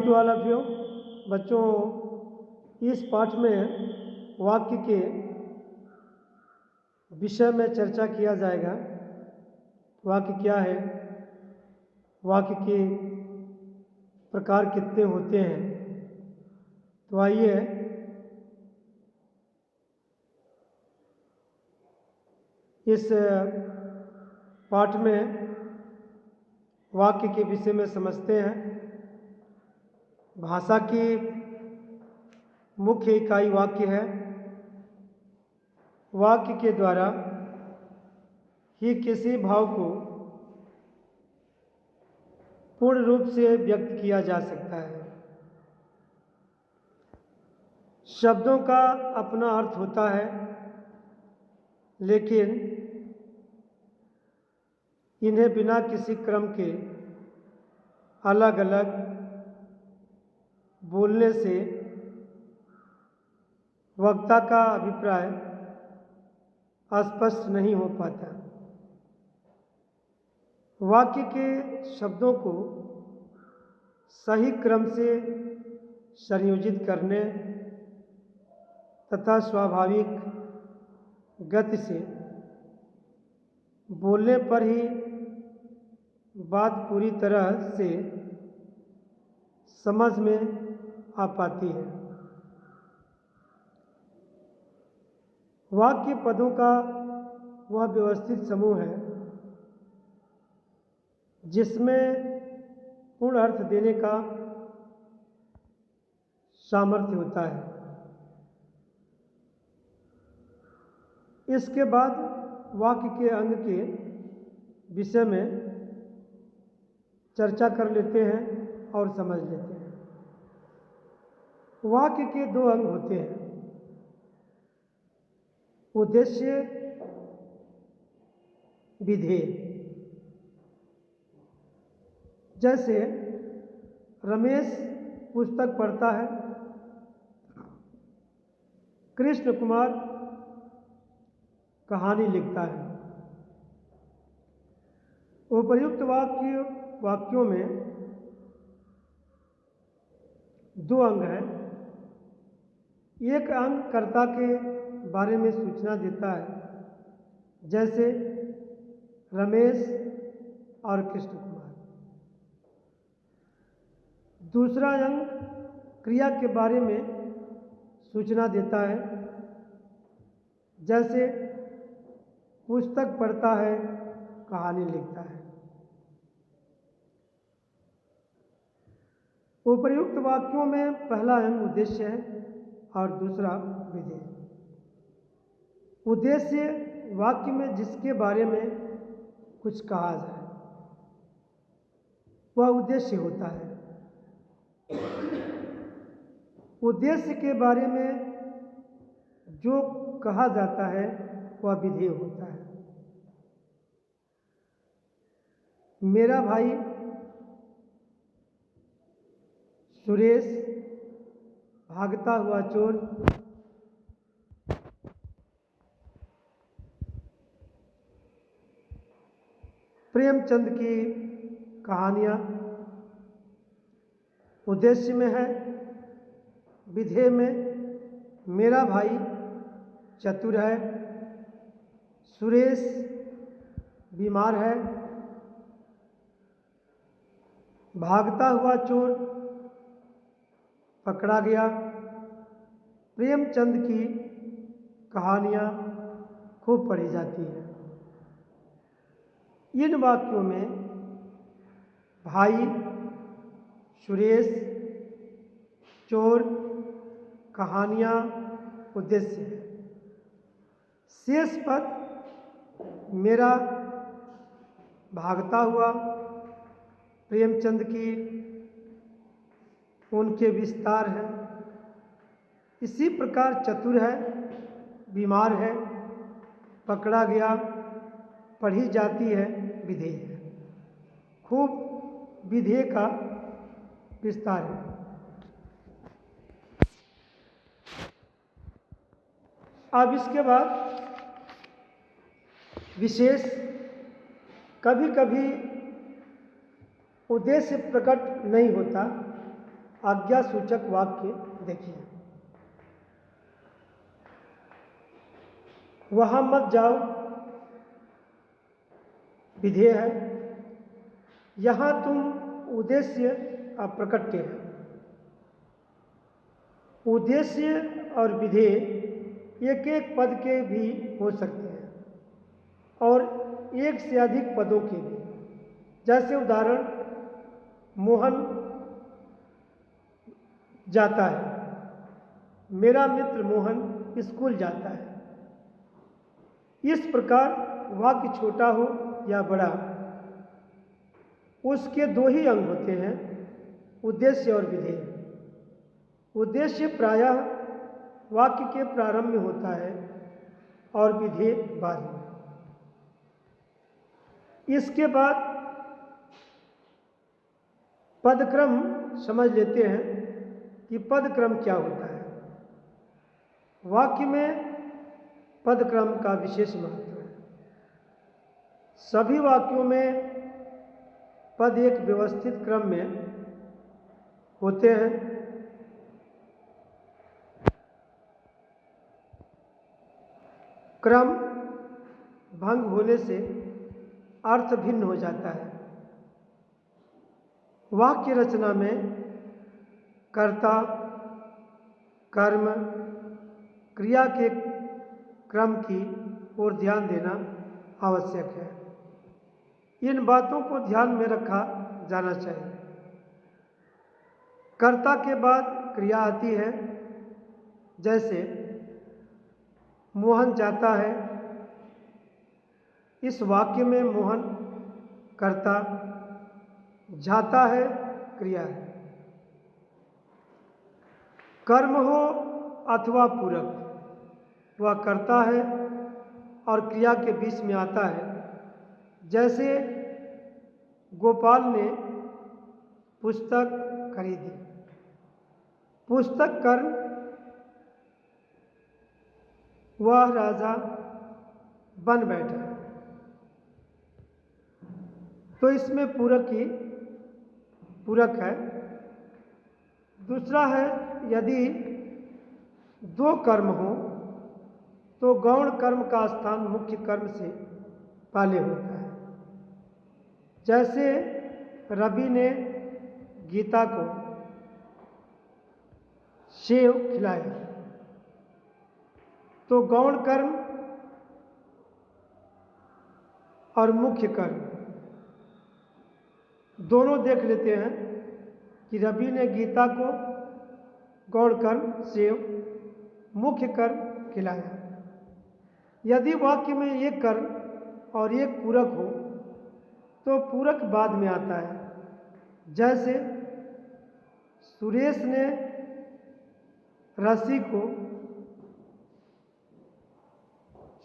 To all of you. बच्चों, इस पाठ में वाक्य के विषय में चर्चा किया जाएगा। वाक्य क्या है, वाक्य के प्रकार कितने होते हैं। तो आइए इस पाठ में वाक्य के विषय में समझते हैं। भाषा की मुख्य इकाई वाक्य है। वाक्य के द्वारा ही किसी भाव को पूर्ण रूप से व्यक्त किया जा सकता है। शब्दों का अपना अर्थ होता है, लेकिन इन्हें बिना किसी क्रम के अलग अलग बोलने से वक्ता का अभिप्राय स्पष्ट नहीं हो पाता। वाक्य के शब्दों को सही क्रम से संयोजित करने तथा स्वाभाविक गति से बोलने पर ही बात पूरी तरह से समझ में आ पाती है। वाक्य पदों का वह व्यवस्थित समूह है जिसमें पूर्ण अर्थ देने का सामर्थ्य होता है। इसके बाद वाक्य के अंग के विषय में चर्चा कर लेते हैं और समझ लेते हैं। वाक्य के दो अंग होते हैं, उद्देश्य, विधेय। जैसे रमेश पुस्तक पढ़ता है, कृष्ण कुमार कहानी लिखता है। उपर्युक्त वाक्यों में दो अंग हैं। एक अंग कर्ता के बारे में सूचना देता है, जैसे रमेश और कृष्ण कुमार। दूसरा अंग क्रिया के बारे में सूचना देता है, जैसे पुस्तक पढ़ता है, कहानी लिखता है। उपर्युक्त वाक्यों में पहला अंग उद्देश्य है और दूसरा विधेय। उद्देश्य वाक्य में जिसके बारे में कुछ कहा जाए वह उद्देश्य होता है। उद्देश्य के बारे में जो कहा जाता है वह विधेय होता है। मेरा भाई सुरेश भागता हुआ चोर प्रेमचंद की कहानियाँ उद्देश्य में है। विधेय में मेरा भाई चतुर है, सुरेश बीमार है, भागता हुआ चोर पकड़ा गया, प्रेमचंद की कहानियाँ खूब पढ़ी जाती हैं। इन वाक्यों में भाई, सुरेश, चोर, कहानियाँ उद्देश्य है। शेष पद मेरा, भागता हुआ, प्रेमचंद की, उनके विस्तार हैं। इसी प्रकार चतुर है, बीमार है, पकड़ा गया, पढ़ी जाती है, विधेय है। खूब विधेय का विस्तार है। अब इसके बाद विशेष, कभी कभी उद्देश्य प्रकट नहीं होता आज्ञा सूचक वाक्य देखिए। वहाँ मत जाओ विधेय है, यहाँ तुम उद्देश्य अप्रकट्य है। उद्देश्य और विधेय एक एक पद के भी हो सकते हैं और एक से अधिक पदों के भी। जैसे उदाहरण, मोहन जाता है, मेरा मित्र मोहन स्कूल जाता है। इस प्रकार वाक्य छोटा हो या बड़ा, उसके दो ही अंग होते हैं, उद्देश्य और विधेय। उद्देश्य प्रायः वाक्य के प्रारंभ में होता है और विधेय बाद में। इसके बाद पदक्रम समझ लेते हैं कि पदक्रम क्या होता है। वाक्य में पदक्रम का विशेष महत्व है। सभी वाक्यों में पद एक व्यवस्थित क्रम में होते हैं। क्रम भंग होने से अर्थ भिन्न हो जाता है। वाक्य रचना में कर्ता, कर्म, क्रिया के क्रम की ओर ध्यान देना आवश्यक है। इन बातों को ध्यान में रखा जाना चाहिए। कर्ता के बाद क्रिया आती है, जैसे मोहन जाता है। इस वाक्य में मोहन कर्ता, जाता है क्रिया है। कर्म हो अथवा पूरक, वह कर्ता है और क्रिया के बीच में आता है। जैसे गोपाल ने पुस्तक खरीदी। पुस्तक कर्म, वह राजा बन बैठा। तो इसमें पूरक है। दूसरा है, यदि दो कर्म हो तो गौण कर्म का स्थान मुख्य कर्म से पहले होता है। जैसे रवि ने गीता को सेव खिलाया, तो गौण कर्म और मुख्य कर्म दोनों देख लेते हैं कि रवि ने गीता को गौण कर्म सेव, मुख्य कर्म खिलाया। यदि वाक्य में एक कर्म और एक पूरक हो तो पूरक बाद में आता है। जैसे सुरेश ने रस्सी को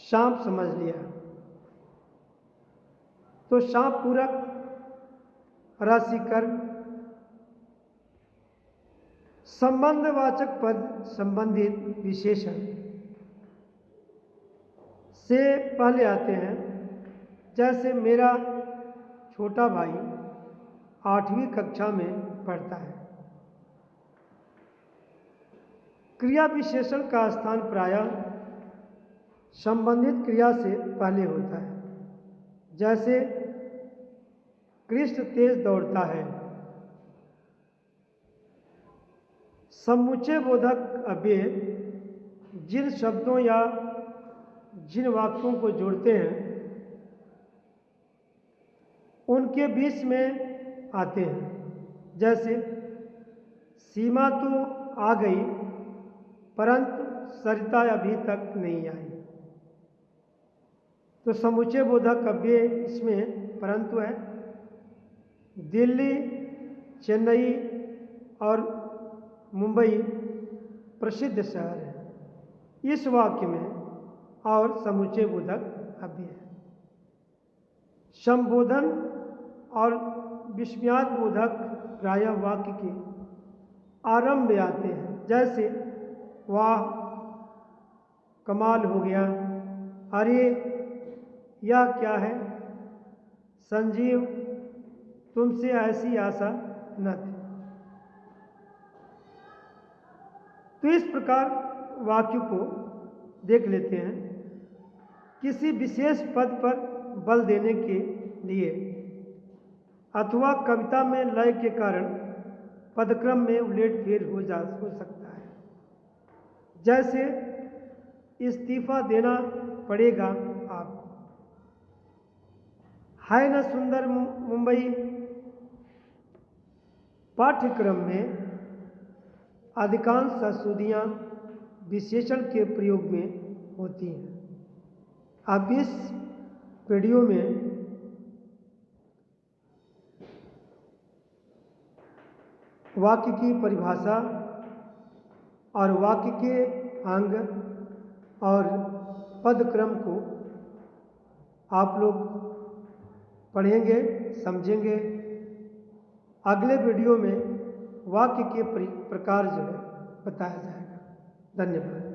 सांप समझ लिया, तो सांप पूरक, रस्सी कर्म। संबंधवाचक पद संबंधित विशेषण से पहले आते हैं। जैसे मेरा छोटा भाई 8वीं कक्षा में पढ़ता है। क्रिया विशेषण का स्थान प्रायः संबंधित क्रिया से पहले होता है। जैसे कृष्ण तेज दौड़ता है। समुच्चय बोधक अव्यय जिन शब्दों या जिन वाक्यों को जोड़ते हैं उनके बीच में आते हैं। जैसे सीमा तो आ गई परंतु सरिता अभी तक नहीं आई। तो समुच्चय बोधक अव्यय इसमें परंतु है। दिल्ली, चेन्नई और मुंबई प्रसिद्ध शहर है। इस वाक्य में और समुच्चय बोधक अव्यय है। संबोधन और विस्मयात्मक प्रायः वाक्य के आरंभ में आते हैं। जैसे वाह, कमाल हो गया, अरे यह क्या है, संजीव तुमसे ऐसी आशा न थी। तो इस प्रकार वाक्य को देख लेते हैं। किसी विशेष पद पर बल देने के लिए अथवा कविता में लय के कारण पदक्रम में उलट-फेर हो सकता है। जैसे इस्तीफा देना पड़ेगा आपको। है न सुंदर मुंबई। पाठ्यक्रम में अधिकांश संशोधियाँ विशेषण के प्रयोग में होती हैं। अब इस वीडियो में वाक्य की परिभाषा और वाक्य के अंग और पदक्रम को आप लोग पढ़ेंगे, समझेंगे। अगले वीडियो में वाक्य के प्रकार जो है बताया जाएगा। धन्यवाद।